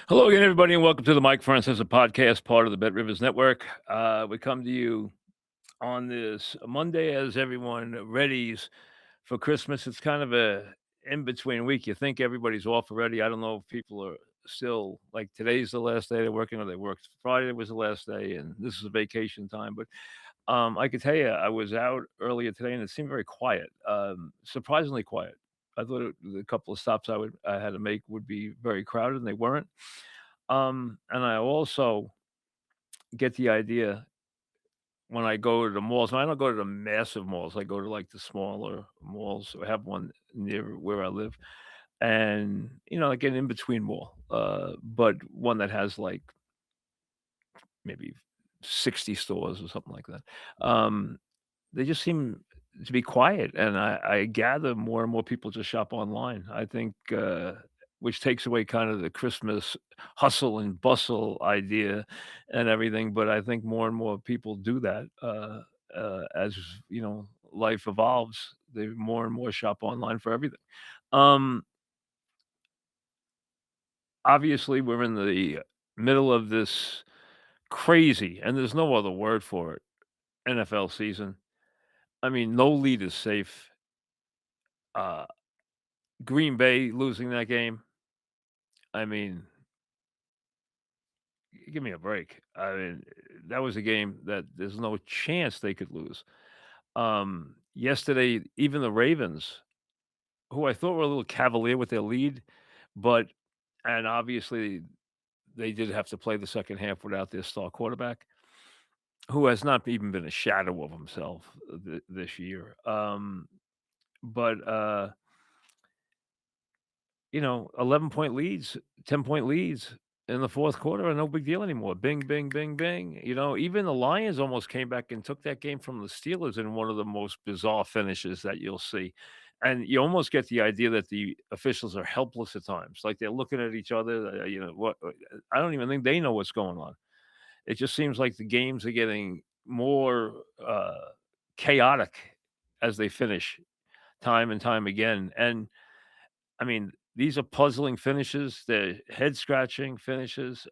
Hello again, everybody, and welcome to the Mike Francesa podcast, part of the Bet Rivers Network. We come to you on this Monday as everyone readies for Christmas. It's kind of a in-between week. You think everybody's off already. I don't know if people are still like today's the last day they're working, or they worked Friday was the last day, and this is a vacation time. But I could tell you, I was out earlier today, and it seemed very quiet, surprisingly quiet. I thought the couple of stops I had to make would be very crowded, and they weren't. And I also get the idea when I go to the malls. And I don't go to the massive malls. I go to like the smaller malls. I have one near where I live, and like an in between mall, but one that has like maybe 60 stores or something like that. Um, they just seem to be quiet, and I gather more and more people just shop online. I think, which takes away kind of the Christmas hustle and bustle idea and everything, but I think more and more people do that, as, life evolves. They more and more shop online for everything. Um, Obviously, we're in the middle of this crazy, and there's no other word for it, NFL season. I mean, no lead is safe. Uh, Green Bay losing that game, I mean, give me a break. I mean, that was a game that there's no chance they could lose. Yesterday, even the Ravens, who I thought were a little cavalier with their lead, but and obviously they did have to play the second half without their star quarterback, who has not even been a shadow of himself this year. But 11-point leads, 10-point leads in the fourth quarter are no big deal anymore. Bing, bing, bing, bing. Even the Lions almost came back and took that game from the Steelers in one of the most bizarre finishes that you'll see. And you almost get the idea that the officials are helpless at times. Like they're looking at each other. I don't even think they know what's going on. It just seems like the games are getting more chaotic as they finish time and time again. And I mean, these are puzzling finishes. They're head scratching finishes.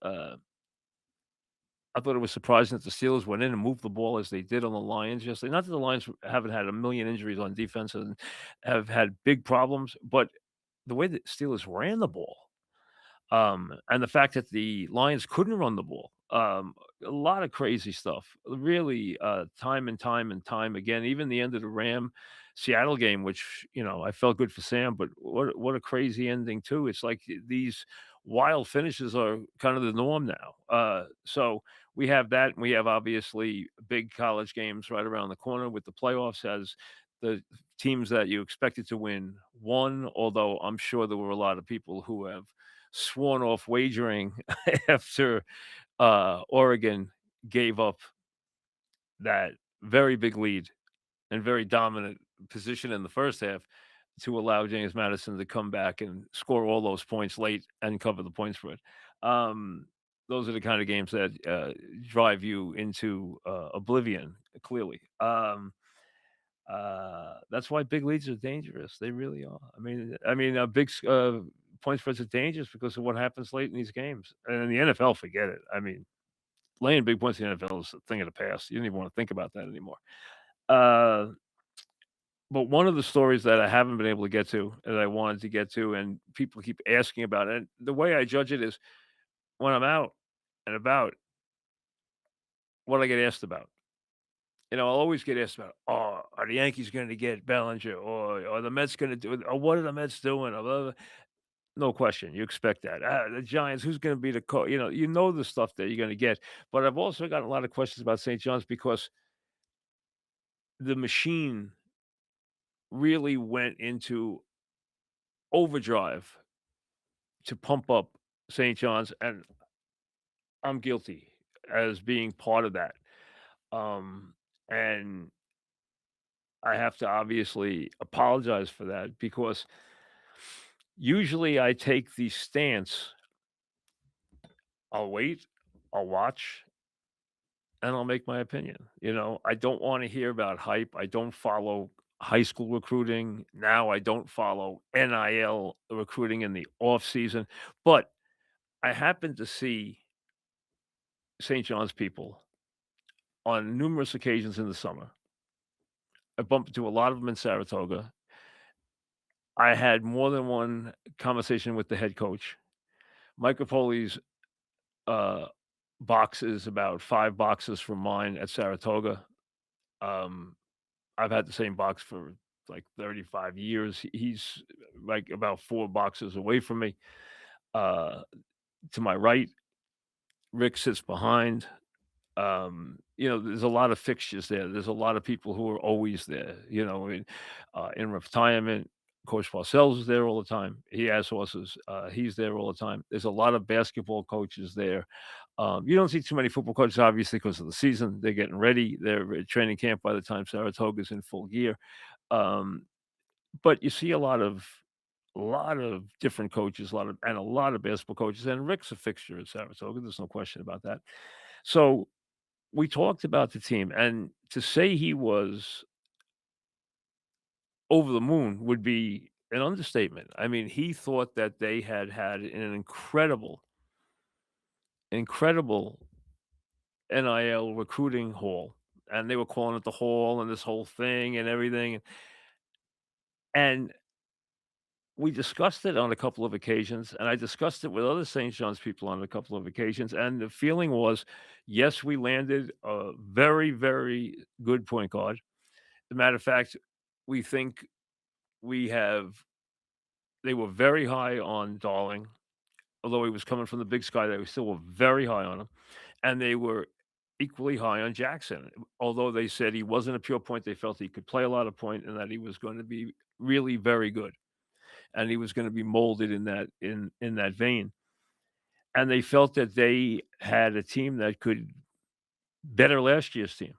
I thought it was surprising that the Steelers went in and moved the ball as they did on the Lions yesterday. Not that the Lions haven't had a million injuries on defense and have had big problems, but the way that Steelers ran the ball, and the fact that the Lions couldn't run the ball, a lot of crazy stuff. Really, time and time and time again. Even the end of the Seattle game, which I felt good for Sam, but what a crazy ending too. It's like these wild finishes are kind of the norm now. So we have that, and we have obviously big college games right around the corner with the playoffs as the teams that you expected to win won. Although I'm sure there were a lot of people who have sworn off wagering after Oregon gave up that very big lead and very dominant position in the first half to allow James Madison to come back and score all those points late and cover the point spread. Those are the kind of games that drive you into oblivion, clearly. That's why big leads are dangerous. They really are. Big point spreads are dangerous because of what happens late in these games. And in the NFL, forget it. I mean, laying big points in the NFL is a thing of the past. You don't even want to think about that anymore. Uh, but one of the stories that I haven't been able to get to that I wanted to get to, and people keep asking about it, and the way I judge it is when I'm out and about, what I get asked about. I'll always get asked about, "Oh, are the Yankees gonna get Bellinger, or are the Mets gonna do it, or what are the Mets doing?" Or blah, blah, blah. No question, you expect that. The Giants, who's gonna be the you know the stuff that you're gonna get. But I've also gotten a lot of questions about St. John's because the machine really went into overdrive to pump up St. John's, and I'm guilty as being part of that. And I have to obviously apologize for that because usually I take the stance, I'll wait, I'll watch, and I'll make my opinion. I don't want to hear about hype. I don't follow high school recruiting. Now I don't follow NIL recruiting in the off season. But I happened to see St. John's people on numerous occasions in the summer. I bumped into a lot of them in Saratoga. I had more than one conversation with the head coach. Mike Capoli's, uh, box is about 5 boxes from mine at Saratoga. Um, I've had the same box for, like, 35 years. He's, like, about 4 boxes away from me. Uh, to my right, Rick sits behind. There's a lot of fixtures there. There's a lot of people who are always there, in retirement. Coach Parcells is there all the time. He has horses. He's there all the time. There's a lot of basketball coaches there. You don't see too many football coaches, obviously, because of the season. They're getting ready. They're at training camp by the time Saratoga's in full gear. Um, but you see a lot of different coaches, a lot of basketball coaches, and Rick's a fixture at Saratoga. There's no question about that. So we talked about the team, and to say he was over the moon would be an understatement. I mean, he thought that they had an incredible NIL recruiting haul, and they were calling it the hall and this whole thing and everything, and we discussed it on a couple of occasions, and I discussed it with other St. John's people on a couple of occasions, and the feeling was, yes, we landed a very, very good point guard. As a matter of fact, we think we have they were very high on Darling, although he was coming from the Big Sky, they still were very high on him, and they were equally high on Jackson. Although they said he wasn't a pure point, they felt he could play a lot of point and that he was going to be really very good, and he was gonna be molded in that vein, and they felt that they had a team that could better last year's team,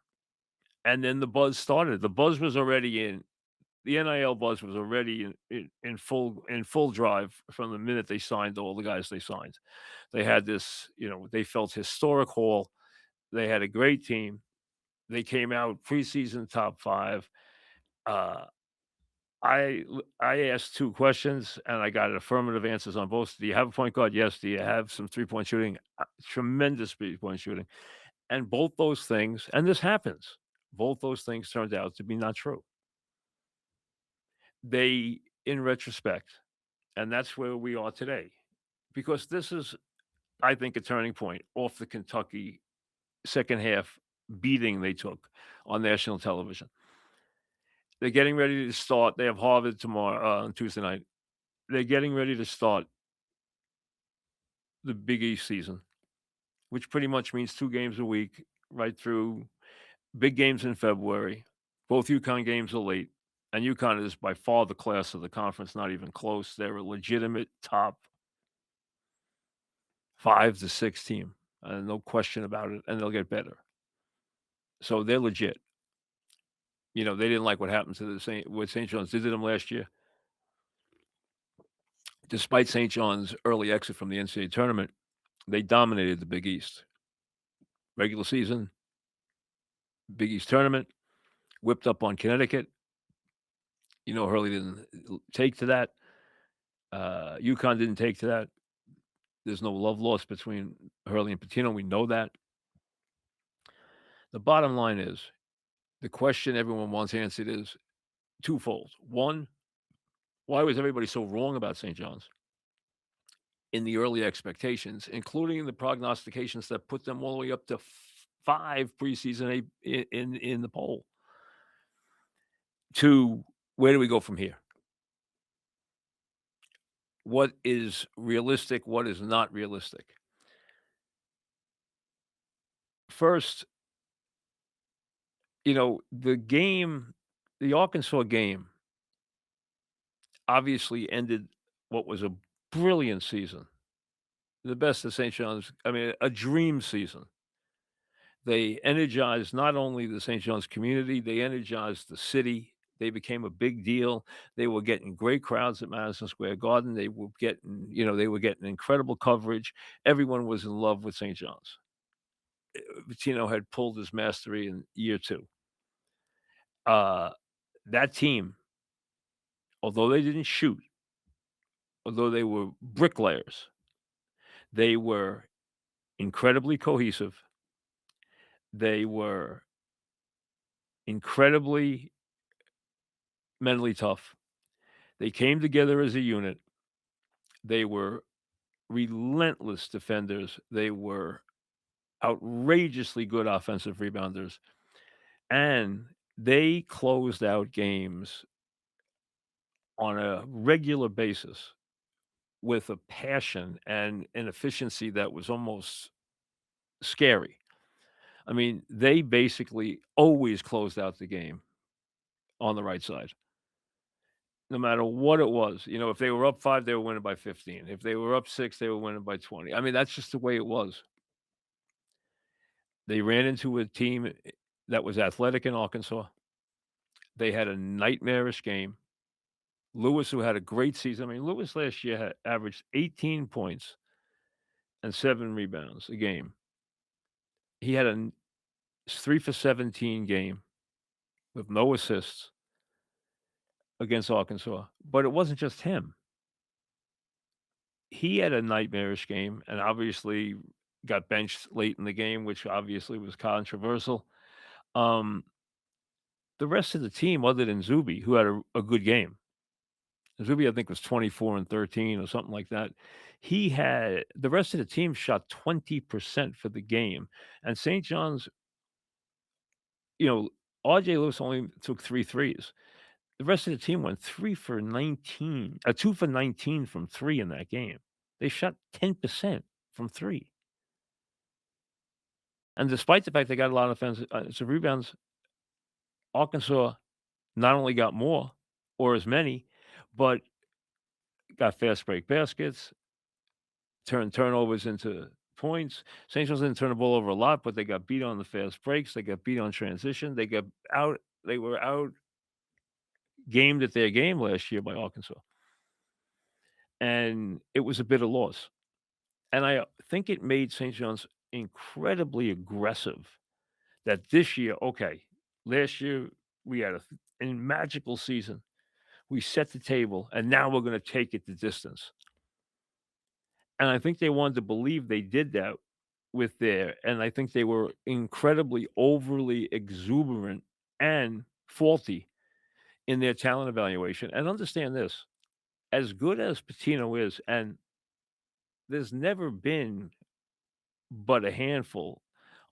and then the buzz started. The buzz was already in The NIL buzz was already in full drive from the minute they signed all the guys they signed. They had this, they felt historic haul. They had a great team. They came out preseason top 5. Uh, I asked 2 questions, and I got affirmative answers on both. Do you have a point guard? Yes. Do you have some three-point shooting? Tremendous three-point shooting. And both those things, and this happens, both those things turned out to be not true. They, in retrospect, and that's where we are today, because this is, I think, a turning point off the Kentucky second half beating they took on national television. They're getting ready to start. They have Harvard tomorrow on Tuesday night. They're getting ready to start the Big East season, which pretty much means 2 games a week right through big games in February. Both UConn games are late, and UConn is by far the class of the conference, not even close. They're a legitimate top 5 to 6 team, no question about it, and they'll get better. So they're legit. They didn't like what happened to the Saint with St. John's. They did them last year. Despite St. John's early exit from the NCAA tournament, they dominated the Big East. Regular season, Big East tournament, whipped up on Connecticut. Hurley didn't take to that. UConn didn't take to that. There's no love lost between Hurley and Pitino. We know that. The bottom line is the question everyone wants answered is twofold. One, why was everybody so wrong about St. John's in the early expectations, including the prognostications that put them all the way up to 5 preseason in the poll? Two, where do we go from here? What is realistic? What is not realistic? First, the Arkansas game obviously ended what was a brilliant season. The best of St. John's, I mean, a dream season. They energized not only the St. John's community, they energized the city. They became a big deal. They were getting great crowds at Madison Square Garden. They were getting incredible coverage. Everyone was in love with St. John's. Pitino had pulled his mastery in year 2. Uh, that team, although they didn't shoot, although they were bricklayers, They were incredibly cohesive. They were incredibly mentally tough. They came together as a unit. They were relentless defenders. They were outrageously good offensive rebounders, and they closed out games on a regular basis with a passion and an efficiency that was almost scary. I mean, they basically always closed out the game on the right side, no matter what it was. You know, if they were up 5, they were winning by 15. If they were up 6, they were winning by 20. I mean, that's just the way it was. They ran into a team that was athletic in Arkansas. They had a nightmarish game. Lewis, who had a great season. I mean, Lewis last year had averaged 18 points and 7 rebounds a game. He had a 3 for 17 game with no assists against Arkansas. But it wasn't just him. He had a nightmarish game and obviously got benched late in the game, which obviously was controversial. Um, the rest of the team, other than Zuby, who had a good game, Zuby, I think, was 24 and 13 or something like that. He had the rest of the team shot 20% for the game. And St. John's, you know, RJ Lewis only took 3 threes. The rest of the team went 3 for 19, 2 for 19 from 3 in that game. They shot 10% from 3. And despite the fact they got a lot of offensive rebounds, Arkansas not only got more or as many, but got fast break baskets, turned turnovers into points. St. John's didn't turn the ball over a lot, but they got beat on the fast breaks. They got beat on transition. They were out gamed at their game last year by Arkansas. And it was a bitter loss. And I think it made St. John's incredibly aggressive that this year, okay, last year we had a magical season. We set the table, and now we're going to take it the distance. And I think they wanted to believe they did that with and I think they were incredibly overly exuberant and faulty in their talent evaluation. And understand this, as good as Pitino is, and there's never been but a handful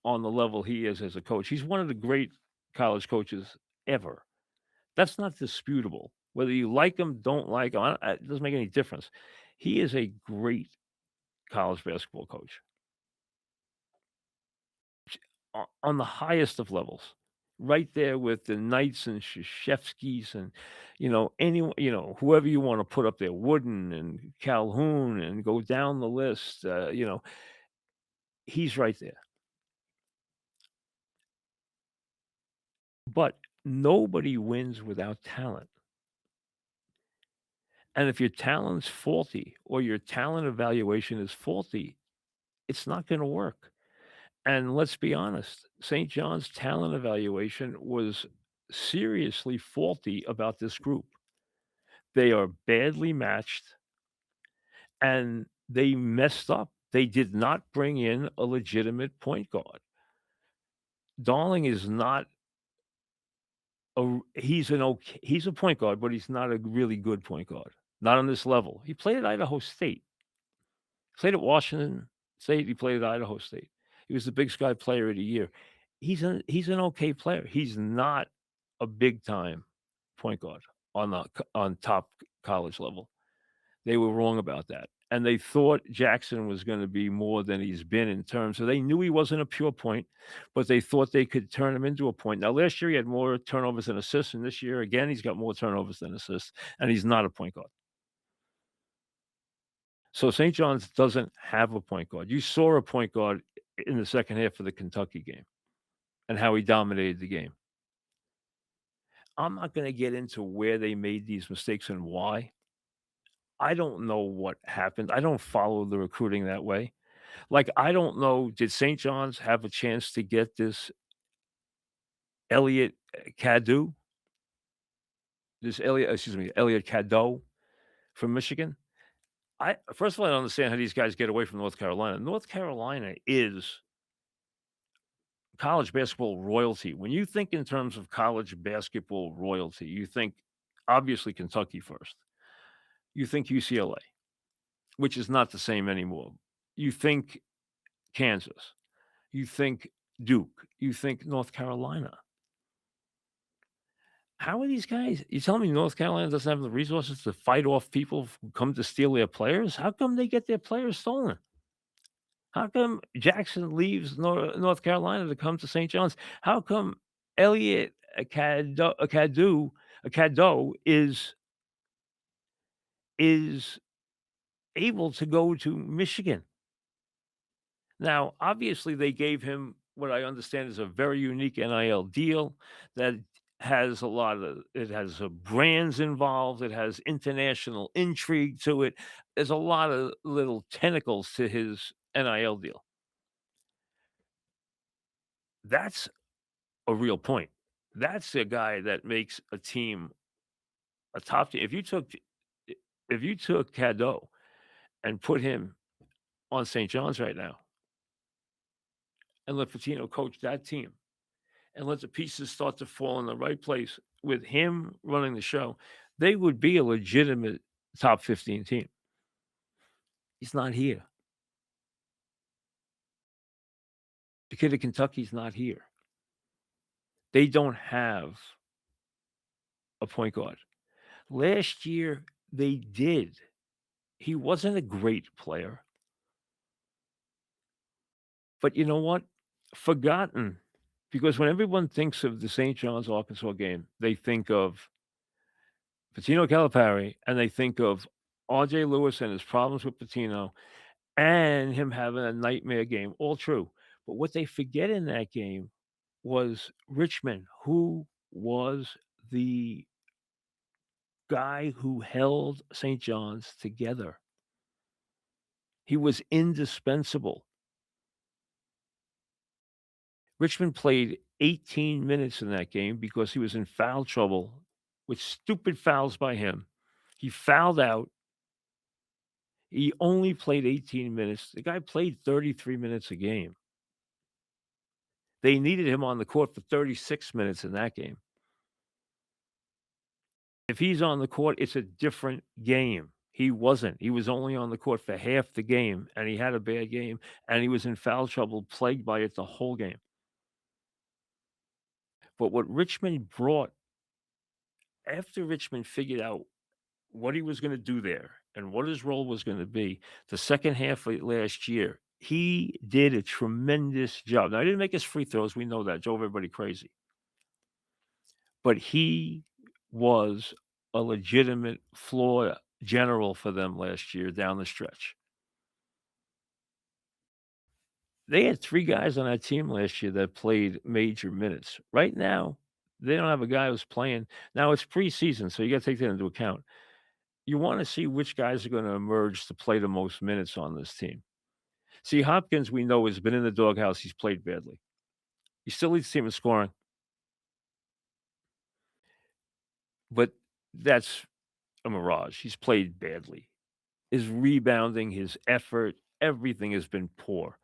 on the level he is as a coach. He's one of the great college coaches ever. That's not disputable. Whether you like him, don't like him, it doesn't make any difference. He is a great college basketball coach on the highest of levels, right there with the Knights and Krzyzewskis and, whoever you want to put up there, Wooden and Calhoun and go down the list. He's right there. But nobody wins without talent. And if your talent's faulty or your talent evaluation is faulty, it's not going to work. And let's be honest, St. John's talent evaluation was seriously faulty about this group. They are badly matched and they messed up. They did not bring in a legitimate point guard. Darling is not he's a point guard, but he's not a really good point guard. Not on this level. He played at Idaho State. Played at Washington State, he played at Idaho State. He was the Big Sky Player of the Year. He's an okay player. He's not a big time point guard on top college level. They were wrong about that, and they thought Jackson was gonna be more than he's been in terms so they knew he wasn't a pure point, but they thought they could turn him into a point. Now, last year, he had more turnovers than assists, and this year, again, he's got more turnovers than assists, and he's not a point guard. So St. John's doesn't have a point guard. You saw a point guard in the second half of the Kentucky game and how he dominated the game. I'm not gonna get into where they made these mistakes and why. I don't know what happened. I don't follow the recruiting that way. Like, I don't know, did St. John's have a chance to get this Elliot Cadu? Elliot Cadeau from Michigan? I first of all, I don't understand how these guys get away from North Carolina. North Carolina is college basketball royalty. When you think in terms of college basketball royalty, you think obviously Kentucky first. You think UCLA, which is not the same anymore. You think Kansas. You think Duke. You think North Carolina. How are these guys? You telling me North Carolina doesn't have the resources to fight off people who come to steal their players? How come they get their players stolen? How come Jackson leaves North Carolina to come to St. John's? How come Elliot Cadeau is able to go to Michigan? Now, obviously, they gave him what I understand is a very unique NIL deal that has a lot of it has brands involved. It has international intrigue to it. There's a lot of little tentacles to his NIL deal. That's a real point. That's a guy that makes a team a top team. If you took Cadeau and put him on St. John's right now and let Pitino coach that team and let the pieces start to fall in the right place with him running the show, they would be a legitimate top 15 team. He's not here. The kid at Kentucky's not here. They don't have a point guard. Last year, they did. He wasn't a great player. But you know what? Forgotten. Because when everyone thinks of the St. John's Arkansas game, they think of Patino Calipari and they think of RJ Lewis and his problems with Patino and him having a nightmare game. All true. But what they forget in that game was Richmond, who was the guy who held St. John's together. He was indispensable. Richmond played 18 minutes in that game because he was in foul trouble with stupid fouls by him. He fouled out. He only played 18 minutes. The guy played 33 minutes a game. They needed him on the court for 36 minutes in that game. If he's on the court, it's a different game. He wasn't. He was only on the court for half the game, and he had a bad game, and he was in foul trouble, plagued by it the whole game. But what Richmond brought after Richmond figured out what he was going to do there and what his role was going to be, the second half of last year, he did a tremendous job. Now, he didn't make his free throws. We know that. Drove everybody crazy. But he was a legitimate floor general for them last year down the stretch. They had 3 guys on that team last year that played major minutes. Right now, they don't have a guy who's playing. Now, it's preseason, so you gotta take that into account. You wanna see which guys are gonna emerge to play the most minutes on this team. See, Hopkins, we know, has been in the doghouse. He's played badly. He still leads the team in scoring, but that's a mirage. He's played badly. His rebounding, his effort, everything has been poor.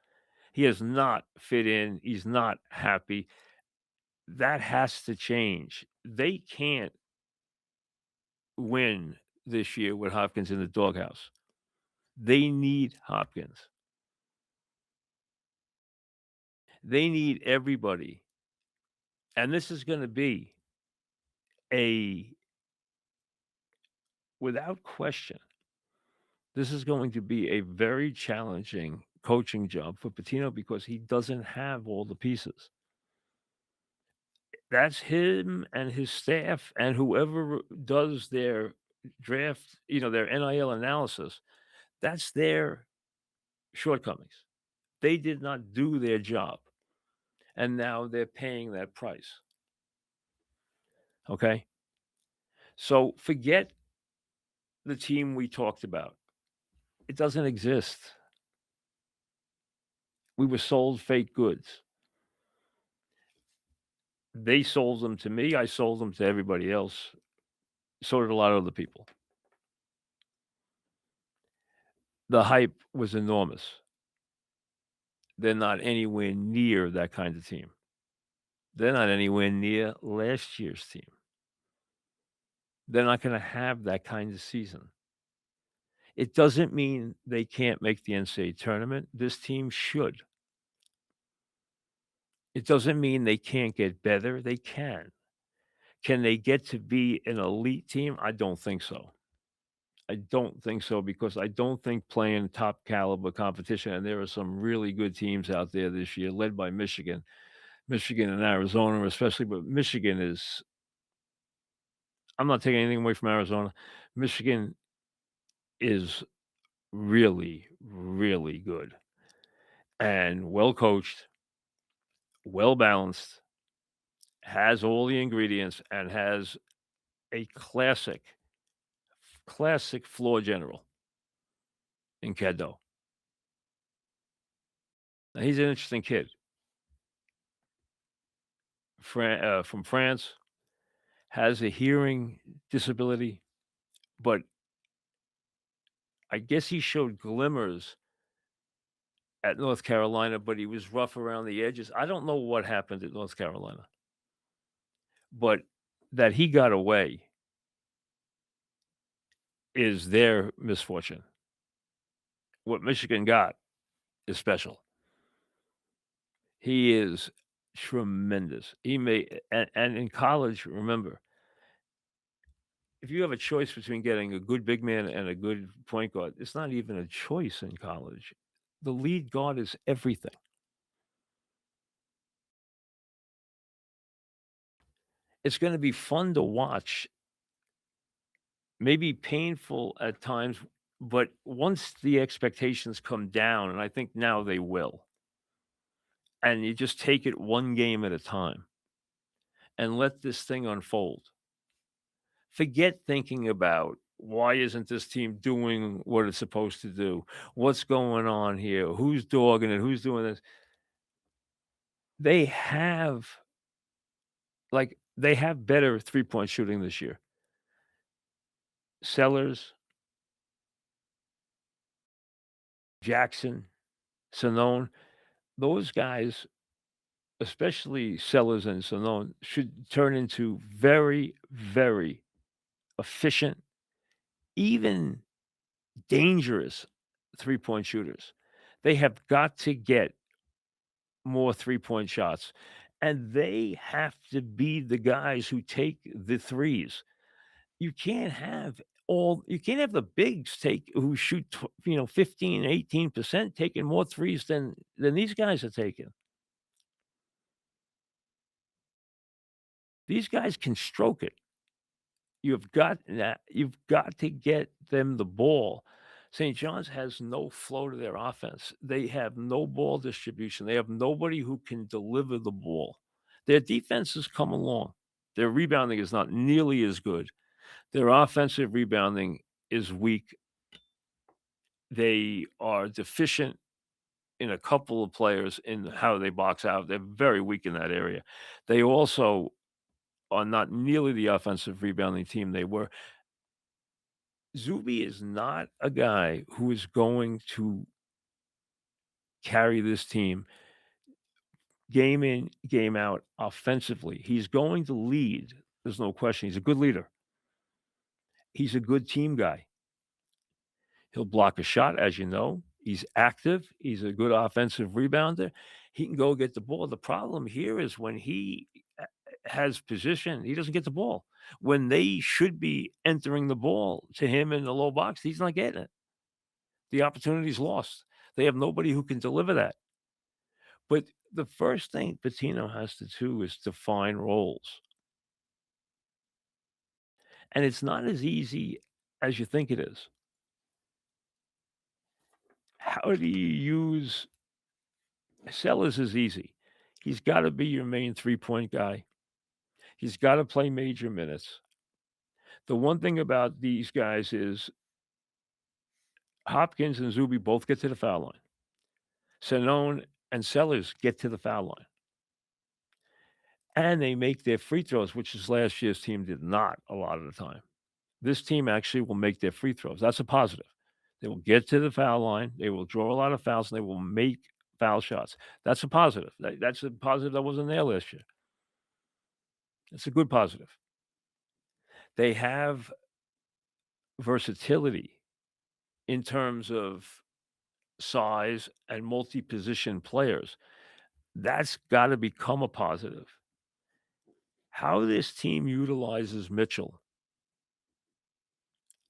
He has not fit in. He's not happy. That has to change. They can't win this year with Hopkins in the doghouse. They need Hopkins. They need everybody. And this is going to be a, without question, this is going to be a very challenging coaching job for Patino because he doesn't have all the pieces. That's him and his staff and whoever does their draft, their NIL analysis. That's their shortcomings. They did not do their job, and now they're paying that price. Okay? So forget the team we talked about. It doesn't exist. We were sold fake goods. They sold them to me. I sold them to everybody else. So did a lot of other people. The hype was enormous. They're not anywhere near that kind of team. They're not anywhere near last year's team. They're not gonna have that kind of season. It doesn't mean they can't make the NCAA tournament. This team should. It doesn't mean they can't get better. They can. Can they get to be an elite team? I don't think so. I don't think so because I don't think playing top caliber competition, and there are some really good teams out there this year, led by Michigan. Michigan and Arizona, especially, but Michigan is, I'm not taking anything away from Arizona. Michigan is really, really good and well coached, well balanced, has all the ingredients, and has a classic floor general in Kedo. Now, he's an interesting kid. From France, has a hearing disability, but I guess he showed glimmers at North Carolina, but he was rough around the edges. I don't know what happened at North Carolina, but that he got away is their misfortune. What Michigan got is special. He is tremendous. He may and in college, remember, if you have a choice between getting a good big man and a good point guard, it's not even a choice in college. The lead guard is everything. It's gonna be fun to watch, maybe painful at times, but once the expectations come down, and I think now they will, and you just take it one game at a time and let this thing unfold. Forget thinking about why isn't this team doing what it's supposed to do? What's going on here? Who's dogging it? Who's doing this? They have they have better three-point shooting this year. Sellers, Jackson, Sanone, those guys, especially Sellers and Sanone, should turn into very, very efficient, even dangerous three-point shooters. They have got to get more three-point shots, and they have to be the guys who take the threes. You can't have the bigs take who shoot 15, 18% taking more threes than these guys are taking. These guys can stroke it. You've got to get them the ball. St. John's has no flow to their offense. They have no ball distribution. They have nobody who can deliver the ball. Their defense has come along. Their rebounding is not nearly as good. Their offensive rebounding is weak. They are deficient in a couple of players in how they box out. They're very weak in that area. They also are not nearly the offensive rebounding team they were. Zuby is not a guy who is going to carry this team game in, game out offensively. He's going to lead. There's no question. He's a good leader. He's a good team guy. He'll block a shot, as you know. He's active. He's a good offensive rebounder. He can go get the ball. The problem here is when he has position, he doesn't get the ball. When they should be entering the ball to him in the low box, he's not getting it. The opportunity's lost. They have nobody who can deliver that. But the first thing Pitino has to do is define roles. And it's not as easy as you think it is. How do you use Sellers is easy. He's got to be your main three-point guy. He's got to play major minutes. The one thing about these guys is Hopkins and Zuby both get to the foul line. Sanone and Sellers get to the foul line. And they make their free throws, which is last year's team did not a lot of the time. This team actually will make their free throws. That's a positive. They will get to the foul line, they will draw a lot of fouls, and they will make foul shots. That's a positive. That's a positive that wasn't there last year. It's a good positive. They have versatility in terms of size and multi-position players. That's gotta become a positive. How this team utilizes Mitchell,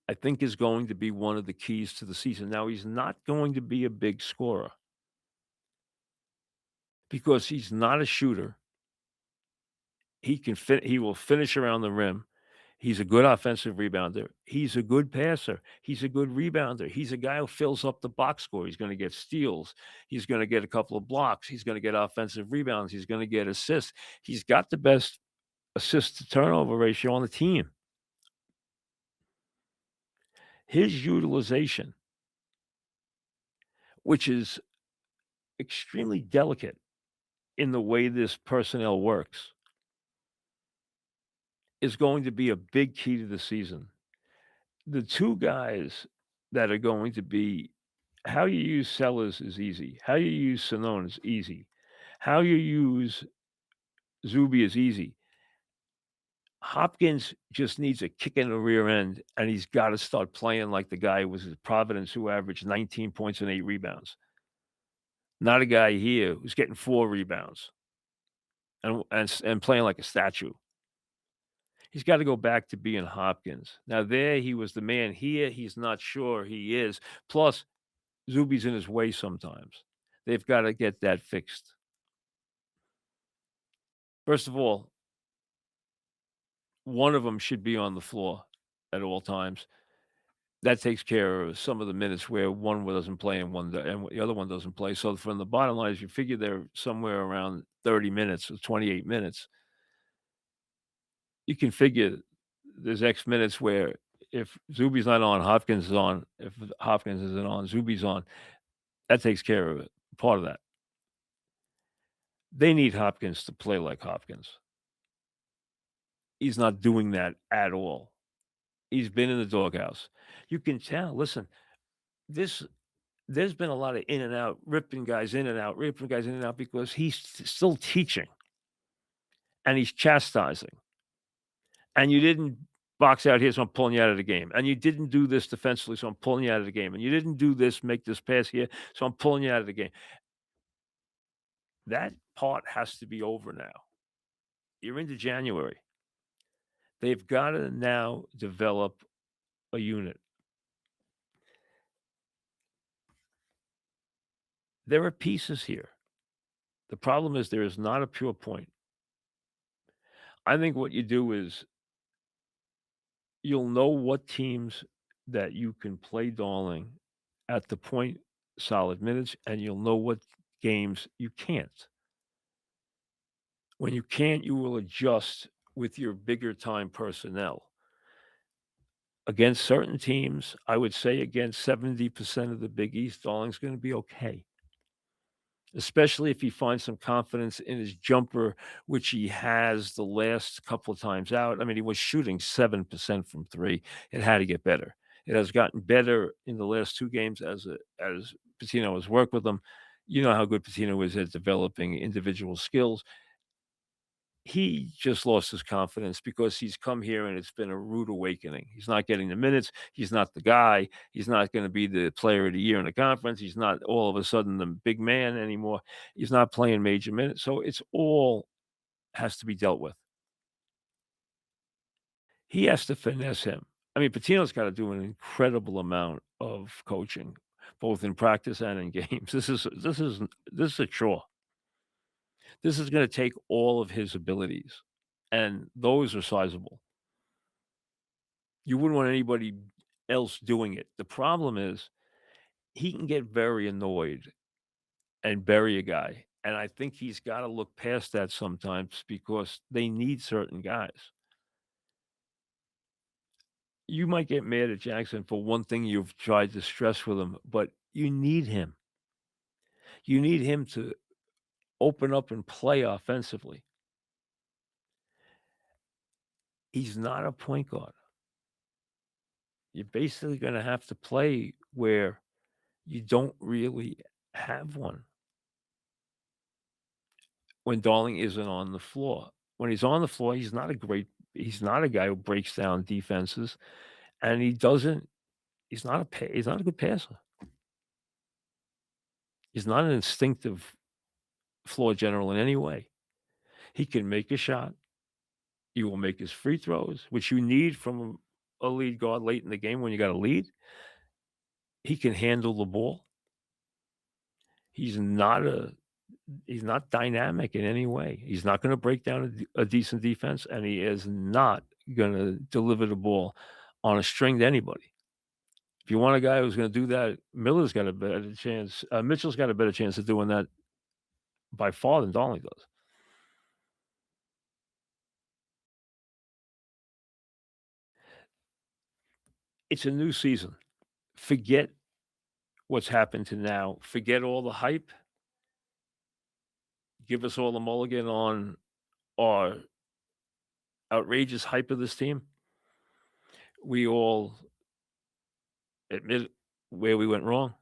I think, is going to be one of the keys to the season. Now, he's not going to be a big scorer because he's not a shooter. He will finish around the rim. He's a good offensive rebounder. He's a good passer. He's a good rebounder. He's a guy who fills up the box score. He's gonna get steals. He's gonna get a couple of blocks. He's gonna get offensive rebounds. He's gonna get assists. He's got the best assist to turnover ratio on the team. His utilization, which is extremely delicate in the way this personnel works, is going to be a big key to the season. The 2 guys that are going to be how you use Sellers is easy. How you use Sonone is easy. How you use Zuby is easy. Hopkins just needs a kick in the rear end, and he's gotta start playing like the guy who was at Providence who averaged 19 points and 8 rebounds. Not a guy here who's getting 4 rebounds and playing like a statue. He's gotta go back to being Hopkins. Now there, he was the man. Here, he's not sure he is. Plus, Zuby's in his way sometimes. They've gotta get that fixed. First of all, one of them should be on the floor at all times. That takes care of some of the minutes where one doesn't play and the other one doesn't play. So from the bottom line is you figure they're somewhere around 30 minutes or 28 minutes. You can figure there's X minutes where if Zuby's not on, Hopkins is on. If Hopkins isn't on, Zuby's on. That takes care of it. Part of that. They need Hopkins to play like Hopkins. He's not doing that at all. He's been in the doghouse. You can tell. Listen, this there's been a lot of in and out, ripping guys in and out, ripping guys in and out because he's still teaching and he's chastising. And you didn't box out here, so I'm pulling you out of the game. And you didn't do this defensively, so I'm pulling you out of the game. And you didn't do this, make this pass here, so I'm pulling you out of the game. That part has to be over now. You're into January. They've got to now develop a unit. There are pieces here. The problem is there is not a pure point. I think what you do is you'll know what teams that you can play Darling at the point solid minutes, and you'll know what games you can't. When you can't, you will adjust with your bigger time personnel. Against certain teams, I would say against 70% of the Big East, Darling's going to be okay. Especially if he finds some confidence in his jumper, which he has the last couple of times out. I mean, he was shooting 7% from 3. It had to get better. It has gotten better in the last 2 games as Pitino has worked with him. You know how good Pitino is at developing individual skills. He just lost his confidence because he's come here and it's been a rude awakening. He's not getting the minutes. He's not the guy. He's not going to be the player of the year in the conference. He's not all of a sudden the big man anymore. He's not playing major minutes. So it's all has to be dealt with. He has to finesse him. I mean, Patino's got to do an incredible amount of coaching, both in practice and in games. This is a chore. This is going to take all of his abilities, and those are sizable. You wouldn't want anybody else doing it. The problem is he can get very annoyed and bury a guy, and I think he's gotta look past that sometimes because they need certain guys. You might get mad at Jackson for one thing you've tried to stress with him, but you need him. You need him to open up and play offensively. He's not a point guard. You're basically gonna have to play where you don't really have one when Darling isn't on the floor. When he's on the floor, he's not a guy who breaks down defenses, and he's not a good passer. He's not an instinctive floor general in any way. He can make a shot. He will make his free throws, which you need from a lead guard late in the game when you got a lead. He can handle the ball. He's not a he's not dynamic in any way. He's not gonna break down a decent defense, and he is not gonna deliver the ball on a string to anybody. If you want a guy who's gonna do that, Miller's got a better chance Mitchell's got a better chance of doing that by far than Darling does. It's a new season. Forget what's happened to now. Forget all the hype. Give us all the mulligan on our outrageous hype of this team. We all admit where we went wrong.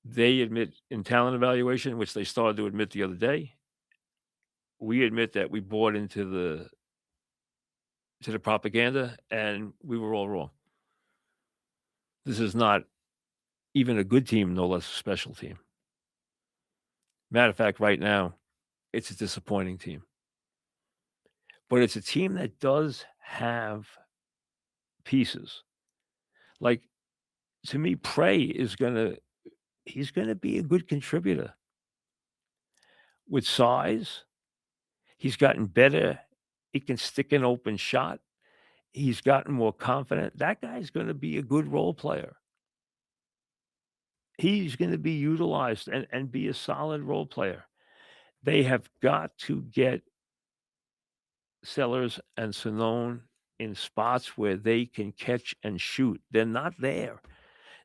They admit in talent evaluation, which they started to admit the other day. We admit that we bought into the propaganda, and we were all wrong. This is not even a good team, no less a special team. Matter of fact, right now, it's a disappointing team. But it's a team that does have pieces. Like, to me, Prey is he's gonna be a good contributor. With size, he's gotten better. He can stick an open shot. He's gotten more confident. That guy's gonna be a good role player. He's gonna be utilized and be a solid role player. They have got to get Sellers and Sonone in spots where they can catch and shoot. They're not there.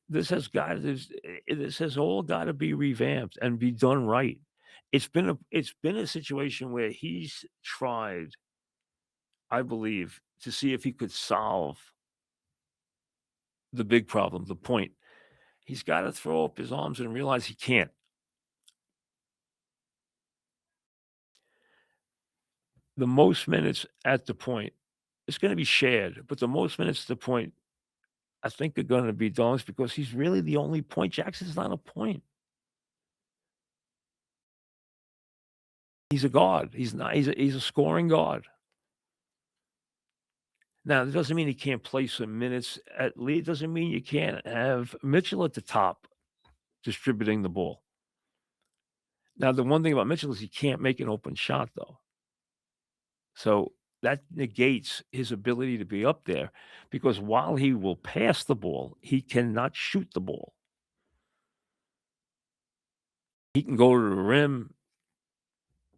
This has all gotta be revamped and be done right. It's been a situation where he's tried, I believe, to see if he could solve the big problem, the point. He's gotta throw up his arms and realize he can't. The most minutes at the point, it's gonna be shared, but the most minutes at the point, I think are gonna be Darling's because he's really the only point. Jackson's not a point. He's a guard. He's not he's a scoring guard. Now, that doesn't mean he can't play some minutes at least. It doesn't mean you can't have Mitchell at the top distributing the ball. Now, the one thing about Mitchell is he can't make an open shot, though. So that negates his ability to be up there because while he will pass the ball, he cannot shoot the ball. He can go to the rim,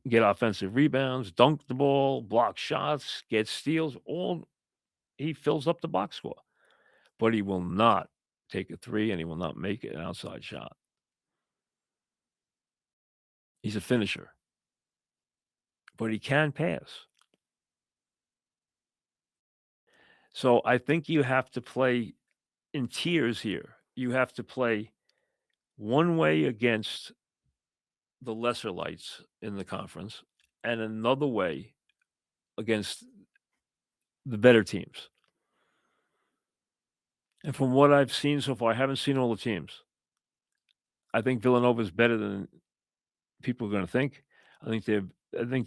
get offensive rebounds, dunk the ball, block shots, get steals, all he fills up the box score. But he will not take a three and he will not make an outside shot. He's a finisher, but he can pass. So I think you have to play in tiers here. You have to play one way against the lesser lights in the conference and another way against the better teams. And from what I've seen so far, I haven't seen all the teams. I think Villanova is better than people are going to think. I think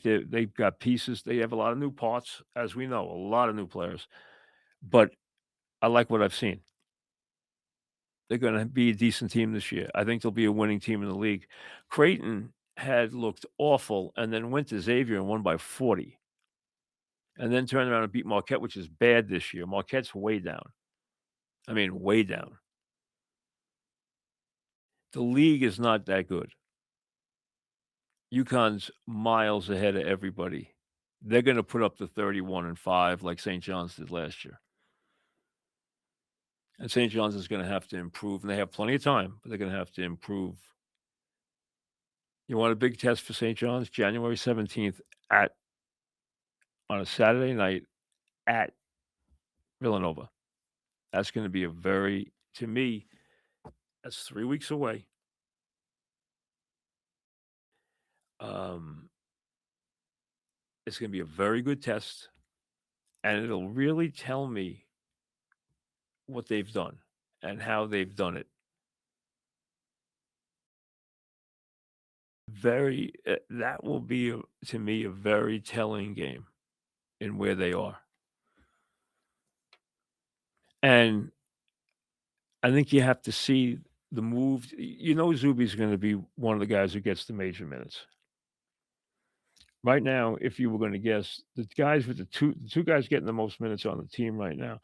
they've got pieces. They have a lot of new parts, as we know, a lot of new players. But I like what I've seen. They're gonna be a decent team this year. I think they'll be a winning team in the league. Creighton had looked awful and then went to Xavier and won by 40, and then turned around and beat Marquette, which is bad this year. Marquette's way down. I mean, way down. The league is not that good. UConn's miles ahead of everybody. They're gonna put up the 31 and 5 like St. John's did last year. And St. John's is gonna have to improve, and they have plenty of time, but they're gonna have to improve. You want a big test for St. John's? January 17th at on a Saturday night at Villanova. That's gonna be a very to me, that's 3 weeks away. Um, it's gonna be a very good test, and it'll really tell me what they've done and how they've done it. That will be, to me, a very telling game in where they are. And I think you have to see the move. Zuby's gonna be one of the guys who gets the major minutes. Right now, if you were gonna guess, the two guys getting the most minutes on the team right now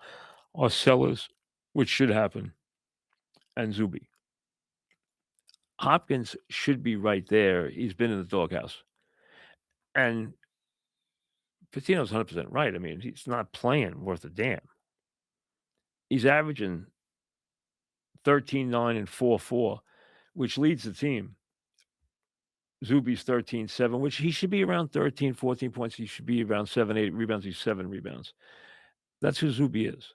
are Sellers, which should happen, and Zuby. Hopkins should be right there. He's been in the doghouse. And Patino's 100% right. I mean, he's not playing worth a damn. He's averaging 13, 9, and 4, 4, which leads the team. Zuby's 13, 7, which he should be around 13, 14 points. He should be around 7, 8 rebounds. He's 7 rebounds. That's who Zuby is.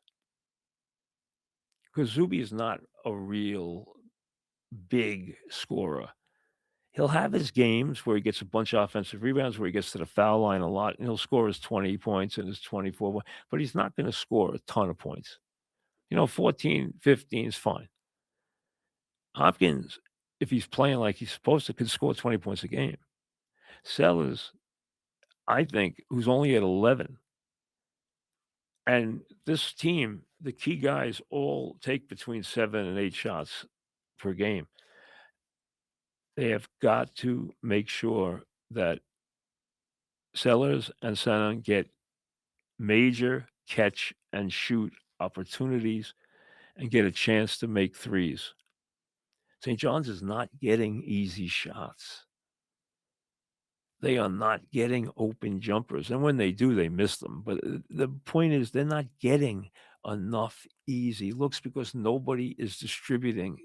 Because Zuby is not a real big scorer. He'll have his games where he gets a bunch of offensive rebounds, where he gets to the foul line a lot, and he'll score his 20 points and his 24, but he's not going to score a ton of points. 14, 15 is fine. Hopkins, if he's playing like he's supposed to, could score 20 points a game. Sellers, I think, who's only at 11. And this team, the key guys all take between 7 and 8 shots per game. They have got to make sure that Sellers and Senna get major catch and shoot opportunities and get a chance to make threes. St. John's is not getting easy shots. They are not getting open jumpers, and when they do, they miss them, but, the point is they're not getting enough easy looks because nobody is distributing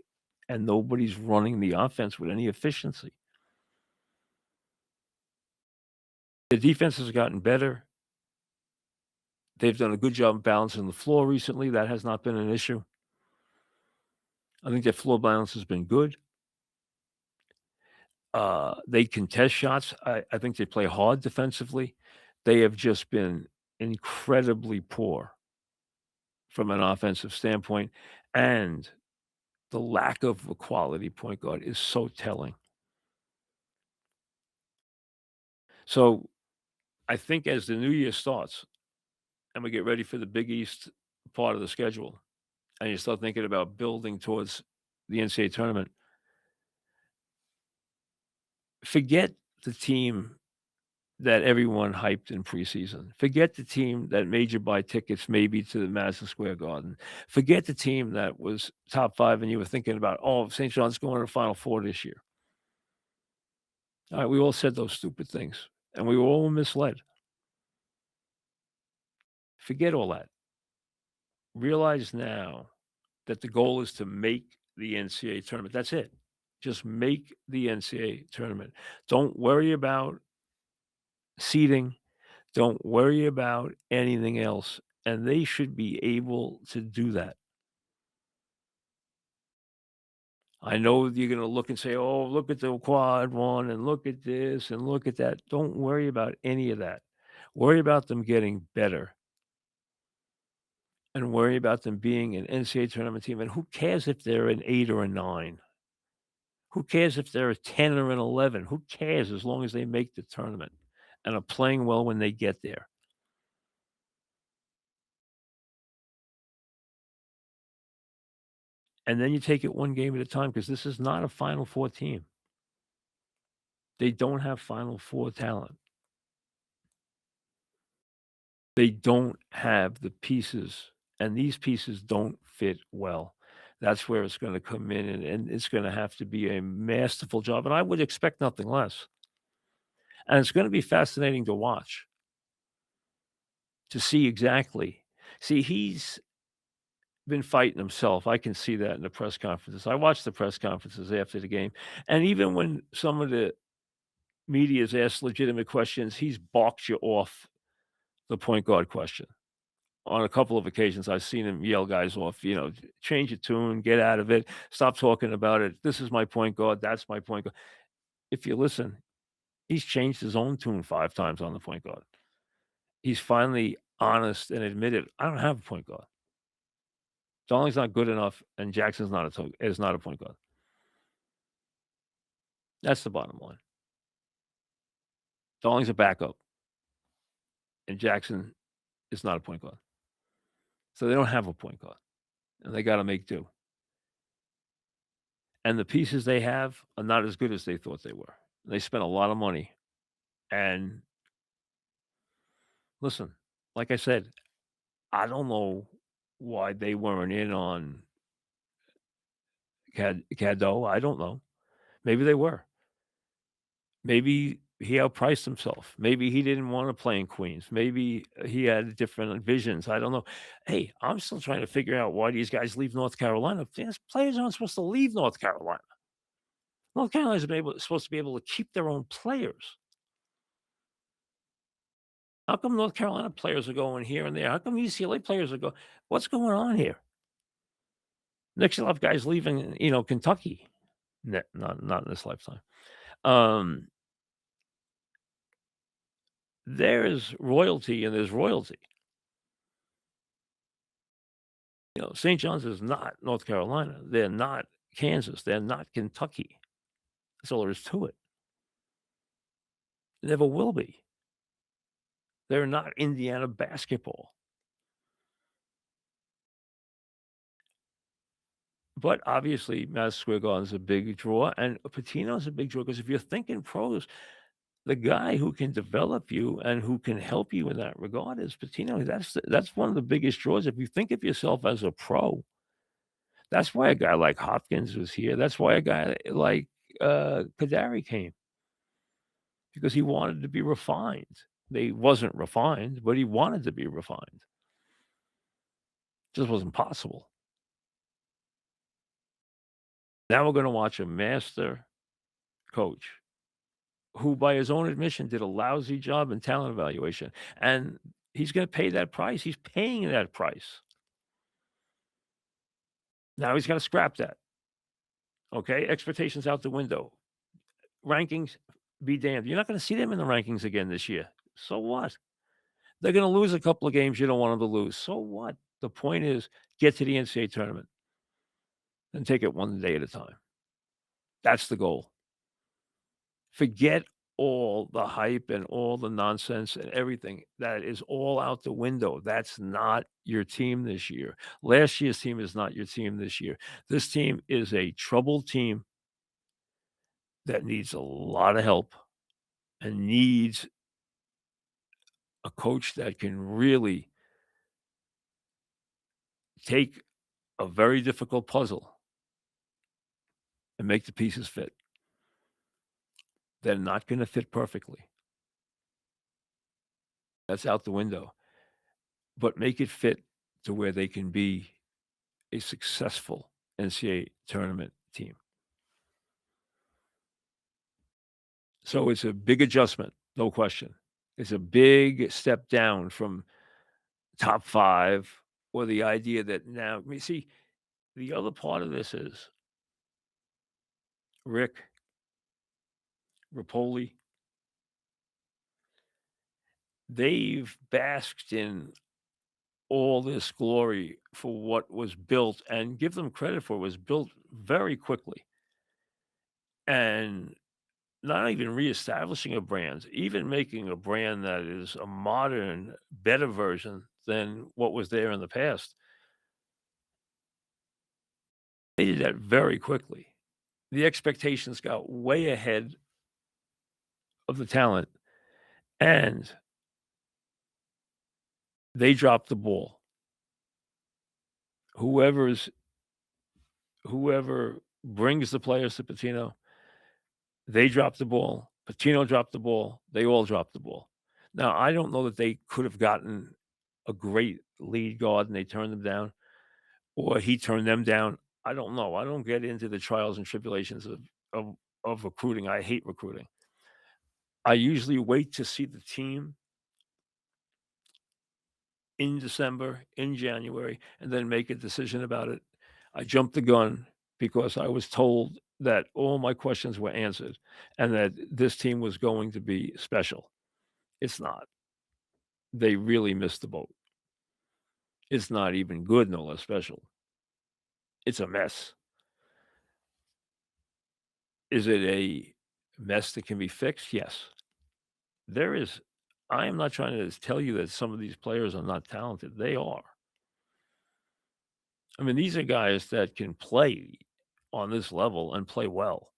and nobody's running the offense with any efficiency. The defense has gotten better. They've done a good job balancing the floor recently. That has not been an issue. I think their floor balance has been good. They contest shots. I think they play hard defensively. They have just been incredibly poor from an offensive standpoint, and the lack of a quality point guard is so telling. So, I think as the new year starts and we get ready for the Big East part of the schedule, and you start thinking about building towards the NCAA tournament, forget the team that everyone hyped in preseason. Forget the team that made you buy tickets maybe to the Madison Square Garden. Forget the team that was top 5 and you were thinking about, "Oh, St. John's going to the Final Four this year." All right, we all said those stupid things, and we were all misled. Forget all that. Realize now that the goal is to make the NCAA tournament. That's it. Just make the NCAA tournament. Don't worry about seeding. Don't worry about anything else, and they should be able to do that. I know you're gonna look and say, "Oh, look at the quad one and look at this and look at that." Don't worry about any of that. Worry about them getting better and worry about them being an NCAA tournament team, and who cares if they're an 8 or a 9? Who cares if they're a 10 or an 11? Who cares as long as they make the tournament and are playing well when they get there? And then you take it one game at a time because this is not a Final Four team. They don't have Final Four talent. They don't have the pieces, and these pieces don't fit well. That's where it's gonna come in, and it's gonna have to be a masterful job, and I would expect nothing less. And it's gonna be fascinating to watch, to see exactly. See, he's been fighting himself. I can see that in the press conferences. I watched the press conferences after the game, and even when some of the media's asked legitimate questions, he's balked you off the point guard question. On a couple of occasions, I've seen him yell guys off, "Change your tune, get out of it, stop talking about it. This is my point guard, that's my point guard." If you listen, he's changed his own tune 5 times on the point guard. He's finally honest and admitted, "I don't have a point guard. Darling's not good enough, and Jackson's not is not a point guard." That's the bottom line. Darling's a backup, and Jackson is not a point guard. So they don't have a point guard, and they gotta make do. And the pieces they have are not as good as they thought they were. They spent a lot of money, and listen, like I said, I don't know why they weren't in on Cadeau, I don't know. Maybe they were. Maybe he outpriced himself. Maybe he didn't wanna play in Queens. Maybe he had different visions, I don't know. Hey, I'm still trying to figure out why these guys leave North Carolina. These players aren't supposed to leave North Carolina. North Carolina's supposed to be able to keep their own players. How come North Carolina players are going here and there? How come UCLA players are going? What's going on here? Next, you'll have guys leaving, Kentucky. Not in this lifetime. Um, there's royalty and there's royalty. St. John's is not North Carolina. They're not Kansas. They're not Kentucky. That's all there is to it. Never will be. They're not Indiana basketball. But obviously, Madison Square Garden is a big draw, and Pitino's a big draw because if you're thinking pros, the guy who can develop you and who can help you in that regard is Pitino. That's one of the biggest draws. If you think of yourself as a pro, that's why a guy like Hopkins was here. That's why a guy like Kadari came because he wanted to be refined. They wasn't refined, but he wanted to be refined. Just wasn't possible. Now we're going to watch a master coach who, by his own admission, did a lousy job in talent evaluation, and he's going to pay that price. He's paying that price. Now he's got to scrap that. Okay, expectations out the window. Rankings, be damned. You're not going to see them in the rankings again this year. So what? They're going to lose a couple of games you don't want them to lose. So what? The point is, get to the NCAA tournament and take it one day at a time. That's the goal. Forget all the hype and all the nonsense and everything. That is all out the window. That's not your team this year. Last year's team is not your team this year. This team is a troubled team that needs a lot of help and needs a coach that can really take a very difficult puzzle and make the pieces fit. They're not going to fit perfectly. That's out the window. But make it fit to where they can be a successful NCAA tournament team. So it's a big adjustment, no question. It's a big step down from top 5 or the idea that now see, the other part of this is Rick, Rapoli, they've basked in all this glory for what was built, and give them credit for it, was built very quickly. And not even reestablishing a brand, even making a brand that is a modern, better version than what was there in the past. They did that very quickly. The expectations got way ahead of the talent, and they dropped the ball. Whoever's whoever brings the players to Pitino, they dropped the ball. Pitino dropped the ball. They all dropped the ball. Now, I don't know that they could have gotten a great lead guard and they turned them down, or he turned them down. I don't know. I don't get into the trials and tribulations of of recruiting. I hate recruiting. I usually wait to see the team in December, in January, and then make a decision about it. I jumped the gun because I was told that all my questions were answered and that this team was going to be special. It's not. They really missed the boat. It's not even good, no less special. It's a mess. Is it a mess that can be fixed? Yes. There is. I am not trying to tell you that some of these players are not talented. They are. I mean, these are guys that can play on this level and play well.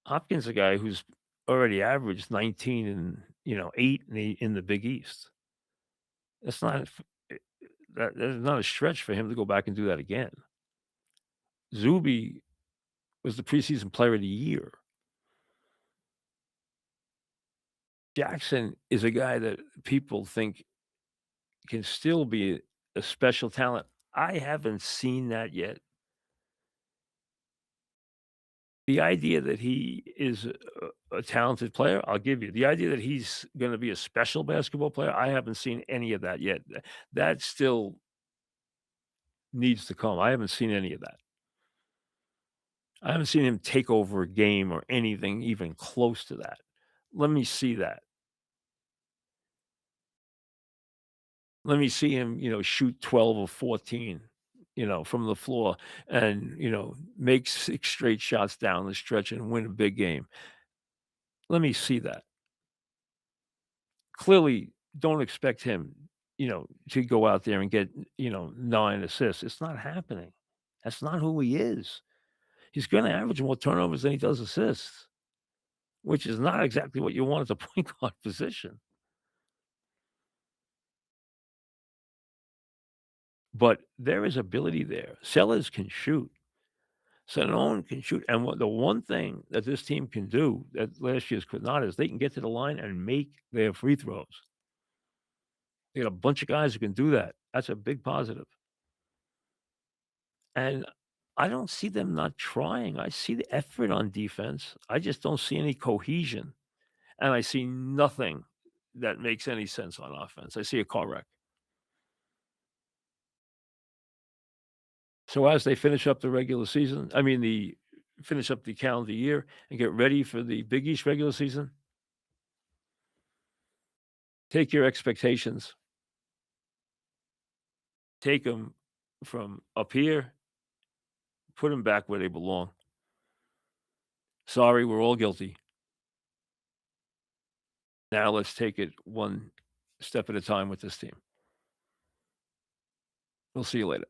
Hopkins, a guy who's already averaged 19 and 8 in the Big East. That's not eh, that's not a stretch for him to go back and do that again. Zuby was the preseason player of the year. Jackson is a guy that people think can still be a special talent. I haven't seen that yet. The idea that he is a talented player, I'll give you. The idea that he's gonna be a special basketball player, I haven't seen any of that yet. That still needs to come. I haven't seen any of that. I haven't seen him take over a game or anything even close to that. Let me see that. Let me see him, shoot 12 or 14, from the floor and, make 6 straight shots down the stretch and win a big game. Let me see that. Clearly, don't expect him, to go out there and get, 9 assists. It's not happening. That's not who he is. He's gonna average more turnovers than he does assists, which is not exactly what you want at the point guard position. But there is ability there. Sellers can shoot. Sanoan can shoot, and the one thing that this team can do that last year's could not is they can get to the line and make their free throws. They got a bunch of guys who can do that. That's a big positive. And I don't see them not trying. I see the effort on defense. I just don't see any cohesion, and I see nothing that makes any sense on offense. I see a car wreck. So as they finish up the regular season, I mean, the finish up the calendar year and get ready for the Big East regular season, take your expectations, take them from up here, put them back where they belong. Sorry, we're all guilty. Now let's take it one step at a time with this team. We'll see you later.